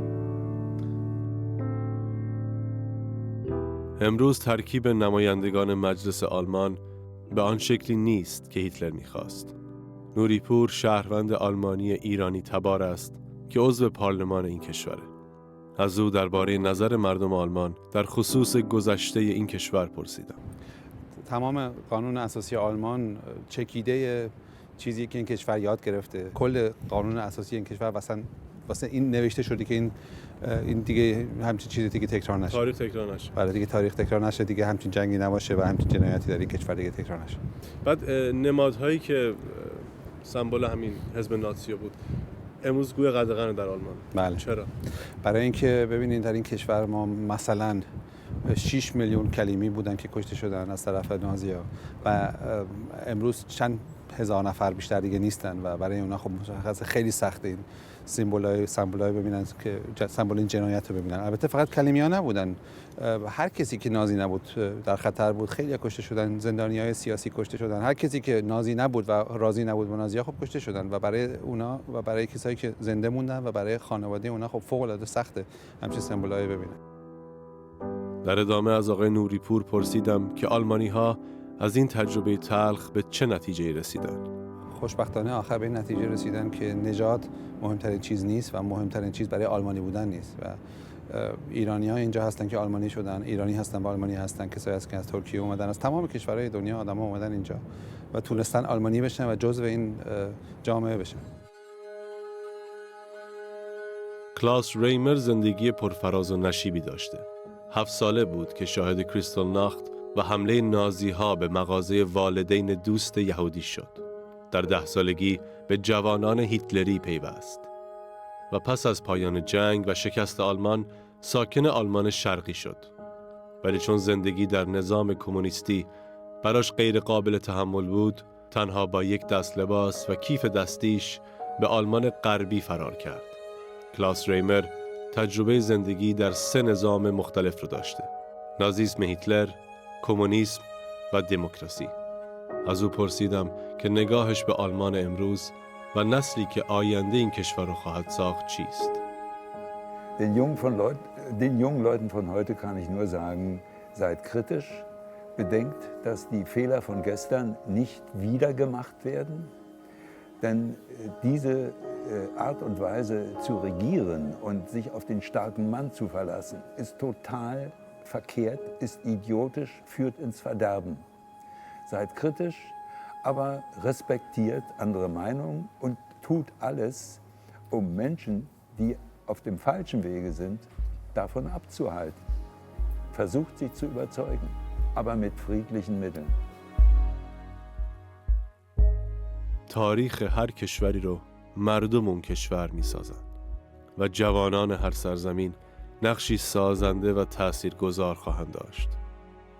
امروز ترکیب نمایندگان مجلس آلمان به آن شکلی نیست که هیتلر میخواست. نوریپور شهروند آلمانی ایرانی تبار است که عضو پارلمان این کشوره. از او درباره نظر مردم آلمان در خصوص گذشته این کشور پرسیدم. تمام قانون اساسی آلمان چکیده چیزی که این کشور یاد گرفته. کل قانون اساسی این کشور واسه این نوشته شده که این دیگه همچین چیزی دیگه تکرار نشه. تاریخ تکرار نشه. بله دیگه تاریخ تکرار نشه، دیگه همچین جنگی نباشه و همچین جنایتی در این کشور دیگه تکرار نشه. بعد نمادهایی که سمبل همین حزب نازی بود. امروز گوی قدغن در آلمان. بله. چرا؟ برای اینکه ببینید در این کشور ما مثلا 6 میلیون کلیمی بودن که کشته شدن از طرف نازی‌ها و امروز چند هزار نفر بیشتر دیگه نیستن و برای اونا خب مشخص خیلی سخته این سمبولای ببینن که سمبول این جنایت رو ببینن. البته فقط کلیمی‌ها نبودن، هر کسی که نازی نبود در خطر بود. خیلی کشته شدن، زندانیای سیاسی کشته شدن. هر کسی که نازی نبود و راضی نبود با نازی‌ها خب کشته شدن و برای اونا و برای کسایی که زنده موندن و برای خانواده اونا خب فوق‌العاده سخته همچین سمبولایی ببینن. در ادامه از آقای نوریپور پرسیدم که آلمانی‌ها از این تجربه تلخ به چه نتیجه‌ای رسیدن؟ خوشبختانه آخر به این نتیجه رسیدن که نژاد مهمترین چیز نیست و مهمترین چیز برای آلمانی بودن نیست و ایرانی‌ها اینجا هستن که آلمانی شدن، ایرانی هستن و آلمانی هستن، کسایی هستن که از ترکیه اومدن، از تمام کشورهای دنیا آدم‌ها اومدن اینجا و تونستن آلمانی بشن و جزو این جامعه بشن. کلاس ریمر زندگی پرفراز و نشیبی داشته. 7 ساله بود که شاهد کریستال ناخت و حمله نازی‌ها به مغازه والدین دوست یهودی شد. در 10 سالگی به جوانان هیتلری پیوست و پس از پایان جنگ و شکست آلمان ساکن آلمان شرقی شد. ولی چون زندگی در نظام کمونیستی براش غیر قابل تحمل بود، تنها با یک دست لباس و کیف دستیش به آلمان غربی فرار کرد. کلاس ریمر تجربه زندگی در 3 نظام مختلف رو داشته: نازیسم هیتلر، کمونیسم و دموکراسی. از او پرسیدم که نگاهش به آلمان امروز و نسلی که آینده این کشور رو خواهد ساخت چیست. Den jungen Leuten von heute kann ich nur sagen, seid kritisch, bedenkt, dass die Fehler von gestern nicht wieder gemacht werden, denn diese Art und Weise zu regieren und sich auf den starken Mann zu verlassen, ist total verkehrt, ist idiotisch, führt ins Verderben. Seid kritisch, aber respektiert andere Meinungen und tut alles, um Menschen, die auf dem falschen Wege sind, davon abzuhalten. Versucht sie zu überzeugen, aber mit friedlichen Mitteln. تاریخ هر کشوری رو مردم اون کشور می سازن و جوانان هر سرزمین نقشی سازنده و تأثیرگذار خواهند داشت.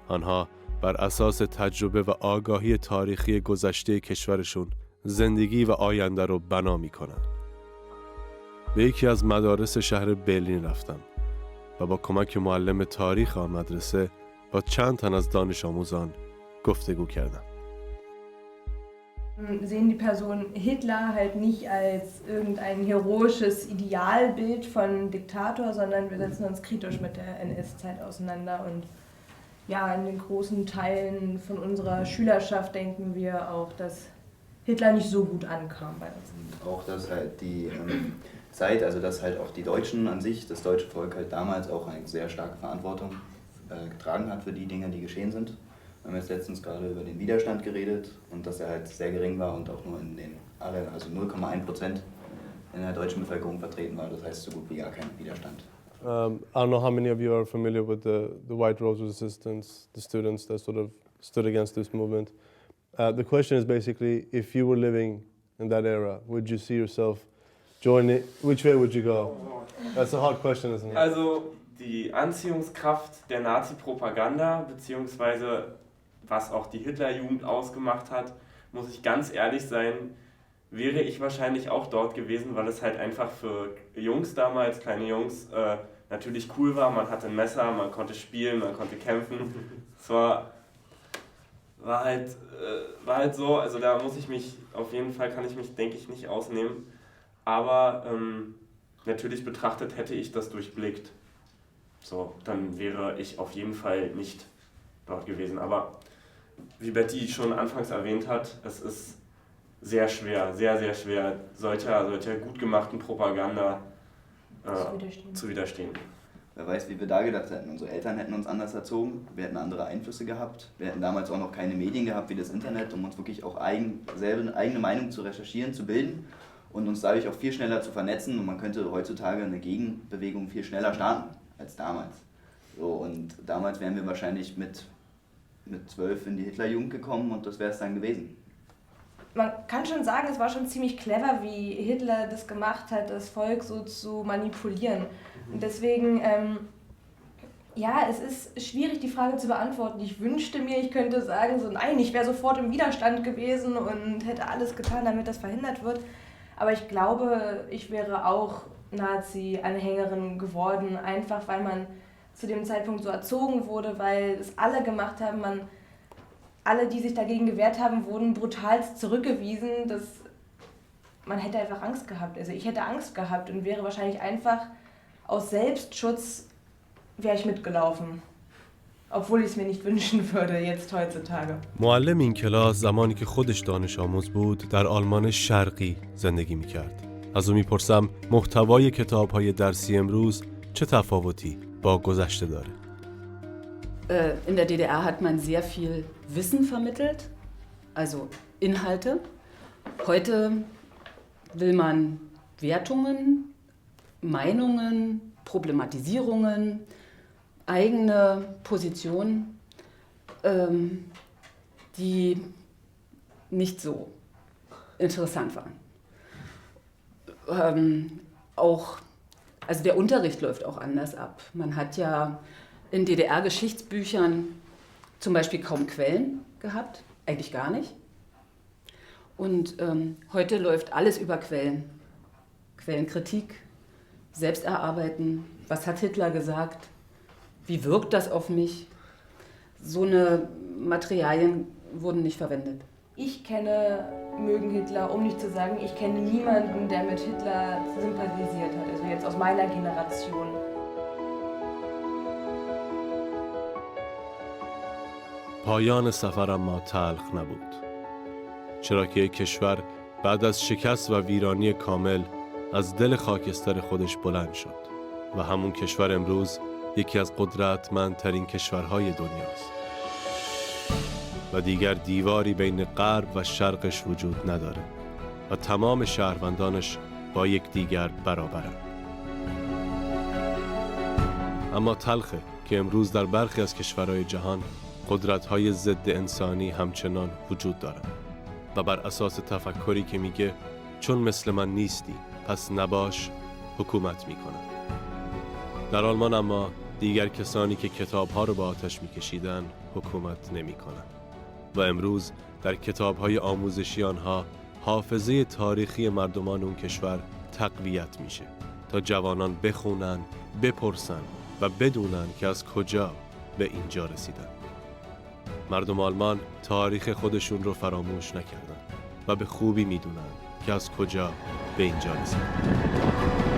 آنها بر اساس تجربه و آگاهی تاریخی گذشته کشورشون زندگی و آینده رو بنا می کنن. به یکی از مدارس شهر برلین رفتم و با کمک معلم تاریخ آن مدرسه با چند تن از دانش آموزان گفتگو کردم. Sehen die Person Hitler halt nicht als irgendein heroisches Idealbild von Diktator, sondern wir setzen uns kritisch mit der NS-Zeit auseinander und ja, in den großen Teilen von unserer Schülerschaft denken wir auch, dass Hitler nicht so gut ankam bei uns. Auch, dass halt die Zeit, also dass halt auch die Deutschen an sich, das deutsche Volk halt damals auch eine sehr starke Verantwortung getragen hat für die Dinge, die geschehen sind. Wir haben jetzt letztens gerade über den Widerstand geredet und dass er halt sehr gering war und auch nur in den also 0,1% in der deutschen Bevölkerung vertreten war. Das heißt so gut wie gar kein Widerstand. I don't know how many of you are familiar with the White Rose Resistance, the students that sort of stood against this movement. The question is basically, if you were living in that era, would you see yourself joining? Which way would you go? That's a hard question, isn't it? Also die Anziehungskraft der Nazi-Propaganda beziehungsweise was auch die Hitlerjugend ausgemacht hat, muss ich ganz ehrlich sein, wäre ich wahrscheinlich auch dort gewesen, weil es halt einfach für Jungs damals, kleine Jungs, natürlich cool war. Man hatte ein Messer, man konnte spielen, man konnte kämpfen. Es war halt so, also da muss ich mich, auf jeden Fall kann ich mich, denke ich, nicht ausnehmen. Aber natürlich betrachtet hätte ich das durchblickt. So, dann wäre ich auf jeden Fall nicht dort gewesen. Aber wie Betty schon anfangs erwähnt hat, es ist sehr schwer, sehr, sehr schwer, solcher gut gemachten Propaganda zu widerstehen. Wer weiß, wie wir da gedacht hätten. Unsere Eltern hätten uns anders erzogen, wir hätten andere Einflüsse gehabt. Wir hätten damals auch noch keine Medien gehabt wie das Internet, um uns wirklich auch eigene Meinung zu recherchieren, zu bilden und uns dadurch auch viel schneller zu vernetzen. Und man könnte heutzutage eine Gegenbewegung viel schneller starten als damals. So, und damals wären wir wahrscheinlich mit 12 in die Hitlerjugend gekommen und das wäre es dann gewesen. man kann schon sagen, es war schon ziemlich clever, wie Hitler das gemacht hat, das Volk so zu manipulieren. Und deswegen, ja, es ist schwierig, die Frage zu beantworten. Ich wünschte mir, ich könnte sagen, so nein, ich wäre sofort im Widerstand gewesen und hätte alles getan, damit das verhindert wird. Aber ich glaube, ich wäre auch Nazi-Anhängerin geworden, einfach weil man zu dem Zeitpunkt so erzogen wurde, weil es alle gemacht haben, alle, die sich dagegen gewehrt haben, wurden brutalst zurückgewiesen. Man hätte einfach Angst gehabt. Also ich hätte Angst gehabt und wäre wahrscheinlich einfach aus Selbstschutz wäre ich mitgelaufen. Obwohl ich es mir nicht wünschen würde jetzt heutzutage. معلم این کلاس زمانی که خودش دانش آموز بود در آلمان شرقی زندگی می‌کرد. از او می‌پرسم محتوای کتاب‌های درسی امروز چه تفاوتی با گذشته داره؟ In der DDR hat man sehr viel Wissen vermittelt, also Inhalte. Heute will man Wertungen, Meinungen, Problematisierungen, eigene Positionen, die nicht so interessant waren. Also der Unterricht läuft auch anders ab. Man hat ja in DDR-Geschichtsbüchern zum Beispiel kaum Quellen gehabt, eigentlich gar nicht. Und heute läuft alles über Quellen. Quellenkritik, Selbsterarbeiten, was hat Hitler gesagt, wie wirkt das auf mich? So eine Materialien wurden nicht verwendet. Ich kenne Mögen Hitler, um nicht zu sagen, ich kenne niemanden, der mit Hitler sympathisiert hat, also jetzt aus meiner Generation. پایان سفر اما تلخ نبود. چرا که کشور بعد از شکست و ویرانی کامل از دل خاکستر خودش بلند شد و همون کشور امروز یکی از قدرتمندترین کشورهای دنیاست و دیگر دیواری بین غرب و شرقش وجود نداره و تمام شهروندانش با یکدیگر برابرند. اما تلخه که امروز در برخی از کشورهای جهان قدرت‌های ضد انسانی همچنان وجود دارند و بر اساس تفکری که میگه چون مثل من نیستی پس نباش حکومت میکنن. در آلمان اما دیگر کسانی که کتاب‌ها رو به آتش میکشیدن حکومت نمیکنن و امروز در کتاب‌های آموزشی آنها حافظه تاریخی مردمان اون کشور تقویت میشه تا جوانان بخونن، بپرسن و بدونن که از کجا به اینجا رسیدن. مردم آلمان تاریخ خودشون رو فراموش نکردن و به خوبی میدونن که از کجا به اینجا رسیدن.